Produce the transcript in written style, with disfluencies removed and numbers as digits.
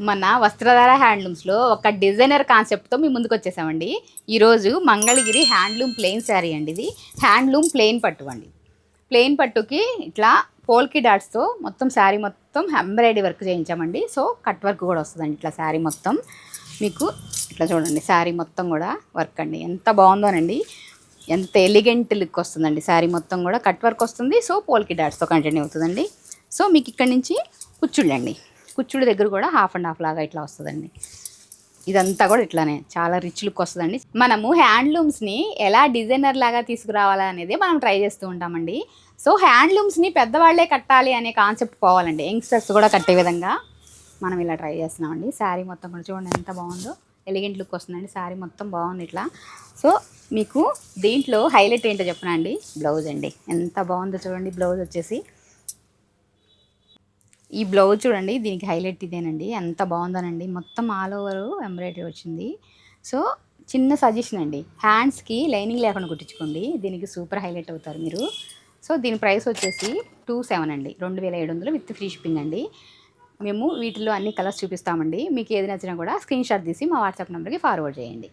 మన వస్త్రధార హ్యాండ్లూమ్స్లో ఒక డిజైనర్ కాన్సెప్ట్తో మీ ముందుకు వచ్చేసామండి. ఈరోజు మంగళగిరి హ్యాండ్లూమ్ ప్లెయిన్ శారీ అండి. ఇది హ్యాండ్లూమ్ ప్లెయిన్ పట్టు అండి. ప్లెయిన్ పట్టుకి ఇట్లా పోల్కి డాట్స్తో మొత్తం శారీ మొత్తం ఎంబ్రాయిడరీ వర్క్ చేయించామండి. సో కట్ వర్క్ కూడా వస్తుందండి. ఇట్లా శారీ మొత్తం మీకు ఇట్లా చూడండి, శారీ మొత్తం కూడా వర్క్ అండి. ఎంత బాగుందోనండి, ఎంత ఎలిగెంట్ లుక్ వస్తుందండి. శారీ మొత్తం కూడా కట్ వర్క్ వస్తుంది. సో పోల్కి డాట్స్తో కంటిన్యూ అవుతుందండి. సో మీకు ఇక్కడ నుంచి కుచ్చుళ్ళండి, కుచ్చుడి దగ్గర కూడా హాఫ్ అండ్ హాఫ్ లాగా ఇట్లా వస్తుందండి. ఇదంతా కూడా ఇట్లానే చాలా రిచ్ లుక్ వస్తుందండి. మనము హ్యాండ్లూమ్స్ని ఎలా డిజైనర్ లాగా తీసుకురావాలా అనేది మనం ట్రై చేస్తూ ఉంటామండి. సో హ్యాండ్లూమ్స్ని పెద్దవాళ్లే కట్టాలి అనే కాన్సెప్ట్ పోవాలండి. యంగ్స్టర్స్ కూడా కట్టే విధంగా మనం ఇలా ట్రై చేస్తున్నామండి. శారీ మొత్తం కూడా చూడండి ఎంత బాగుందో, ఎలిగెంట్ లుక్ వస్తుందండి. శారీ మొత్తం బాగుంది ఇట్లా. సో మీకు దీంట్లో హైలైట్ ఏంటో చెప్పనా అండి, బ్లౌజ్ అండి. ఎంత బాగుందో చూడండి. బ్లౌజ్ వచ్చేసి ఈ బ్లౌజ్ చూడండి, దీనికి హైలైట్ ఇదేనండి. ఎంత బాగుందోనండి, మొత్తం ఆల్ ఓవర్ ఎంబ్రాయిడరీ వచ్చింది. సో చిన్న సజెషన్ అండి, హ్యాండ్స్కి లైనింగ్ లేకుండా కుట్టించుకోండి, దీనికి సూపర్ హైలైట్ అవుతారు మీరు. సో దీని ప్రైస్ వచ్చేసి 2700 అండి, 2700 విత్ ఫ్రీ షిప్పింగ్ అండి. మేము వీటిలో అన్ని కలర్స్ చూపిస్తామండి. మీకు ఏది నచ్చినా కూడా స్క్రీన్ షాట్ తీసి మా వాట్సాప్ నెంబర్కి ఫార్వర్డ్ చేయండి.